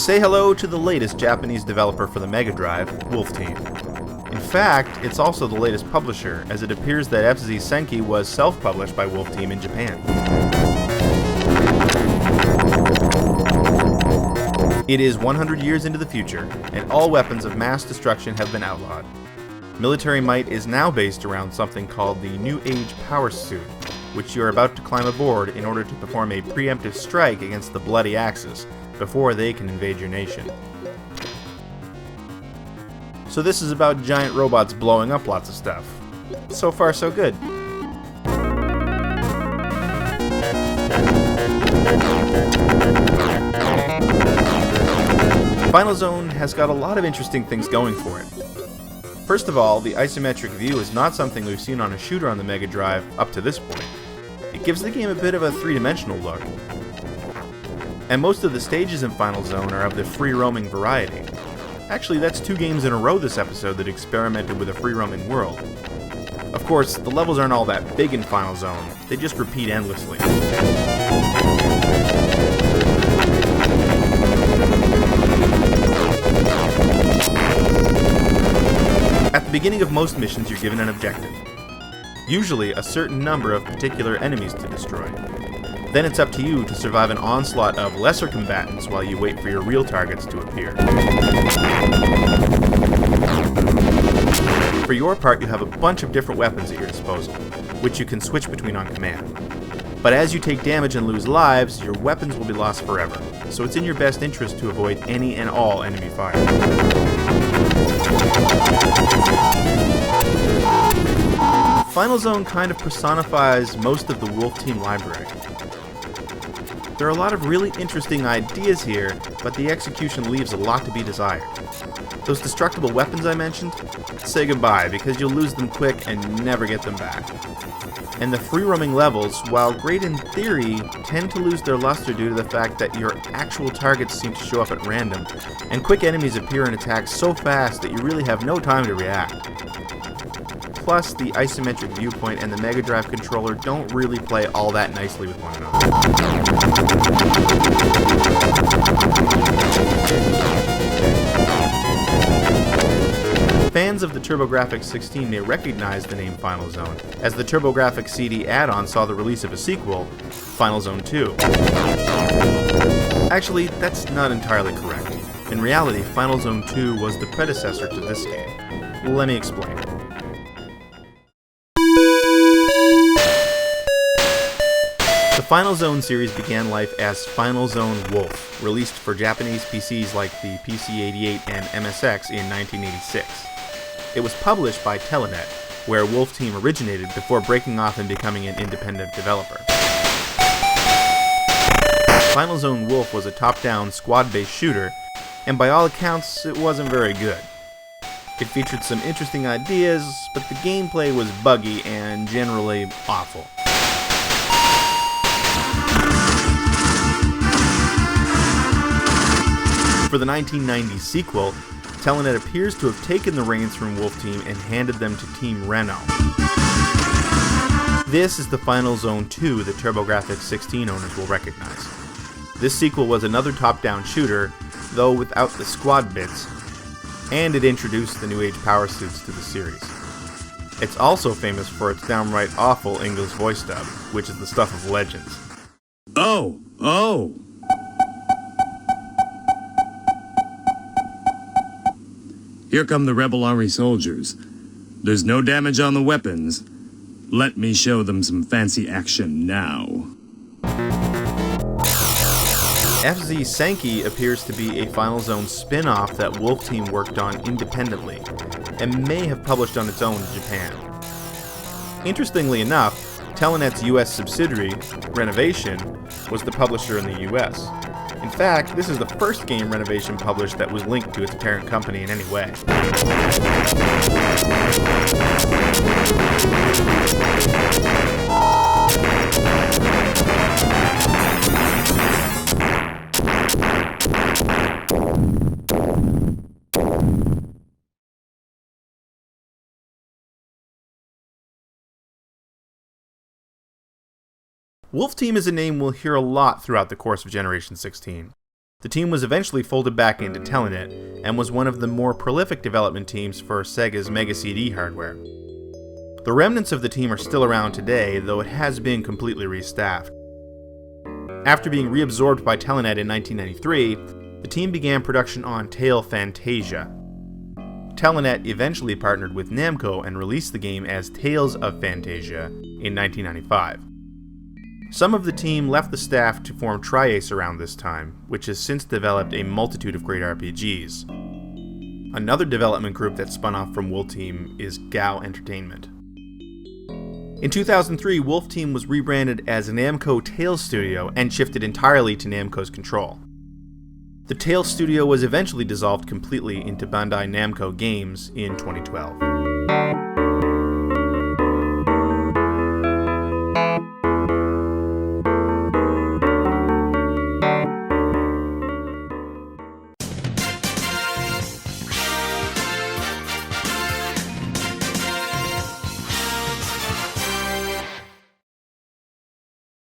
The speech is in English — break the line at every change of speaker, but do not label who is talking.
Say hello to the latest Japanese developer for the Mega Drive, Wolf Team. In fact, it's also the latest publisher, as it appears that FZ Senki was self-published by Wolf Team in Japan. It is 100 years into the future, and all weapons of mass destruction have been outlawed. Military might is now based around something called the New Age Power Suit, which you are about to climb aboard in order to perform a preemptive strike against the Bloody Axis before they can invade your nation. So this is about giant robots blowing up lots of stuff. So far, so good. Final Zone has got a lot of interesting things going for it. First of all, the isometric view is not something we've seen on a shooter on the Mega Drive up to this point. It gives the game a bit of a three-dimensional look. And most of the stages in Final Zone are of the free-roaming variety. Actually, that's 2 games in a row this episode that experimented with a free-roaming world. Of course, the levels aren't all that big in Final Zone, they just repeat endlessly. At the beginning of most missions, you're given an objective. Usually, a certain number of particular enemies to destroy. Then it's up to you to survive an onslaught of lesser combatants while you wait for your real targets to appear. For your part, you have a bunch of different weapons at your disposal, which you can switch between on command. But as you take damage and lose lives, your weapons will be lost forever, so it's in your best interest to avoid any and all enemy fire. Final Zone kind of personifies most of the Wolf Team library. There are a lot of really interesting ideas here, but the execution leaves a lot to be desired. Those destructible weapons I mentioned? Say goodbye, because you'll lose them quick and never get them back. And the free-roaming levels, while great in theory, tend to lose their luster due to the fact that your actual targets seem to show up at random, and quick enemies appear and attack so fast that you really have no time to react. Plus, the isometric viewpoint and the Mega Drive controller don't really play all that nicely with one another. Fans of the TurboGrafx 16 may recognize the name Final Zone, as the TurboGrafx CD add-on saw the release of a sequel, Final Zone 2. Actually, that's not entirely correct. In reality, Final Zone 2 was the predecessor to this game. Let me explain. The Final Zone series began life as Final Zone Wolf, released for Japanese PCs like the PC-88 and MSX in 1986. It was published by Telenet, where Wolf Team originated before breaking off and becoming an independent developer. Final Zone Wolf was a top-down, squad-based shooter, and by all accounts, it wasn't very good. It featured some interesting ideas, but the gameplay was buggy and generally awful. For the 1990 sequel, Telenet appears to have taken the reins from Wolf Team and handed them to Team Reno. This is the Final Zone 2 that TurboGrafx 16 owners will recognize. This sequel was another top-down shooter, though without the squad bits, and it introduced the New Age power suits to the series. It's also famous for its downright awful English voice dub, which is the stuff of legends.
Oh! Here come the Rebel Army soldiers. There's no damage on the weapons. Let me show them some fancy action now.
FZ Senki appears to be a Final Zone spin-off that Wolf Team worked on independently, and may have published on its own in Japan. Interestingly enough, Telenet's US subsidiary, Renovation, was the publisher in the US. In fact, this is the first game Renovation published that was linked to its parent company in any way. Wolf Team is a name we'll hear a lot throughout the course of Generation 16. The team was eventually folded back into Telenet, and was one of the more prolific development teams for Sega's Mega CD hardware. The remnants of the team are still around today, though it has been completely restaffed. After being reabsorbed by Telenet in 1993, the team began production on Tale Fantasia. Telenet eventually partnered with Namco and released the game as Tales of Fantasia in 1995. Some of the team left the staff to form Tri-Ace around this time, which has since developed a multitude of great RPGs. Another development group that spun off from Wolf Team is GAO Entertainment. In 2003, Wolf Team was rebranded as Namco Tales Studio and shifted entirely to Namco's control. The Tales Studio was eventually dissolved completely into Bandai Namco Games in 2012.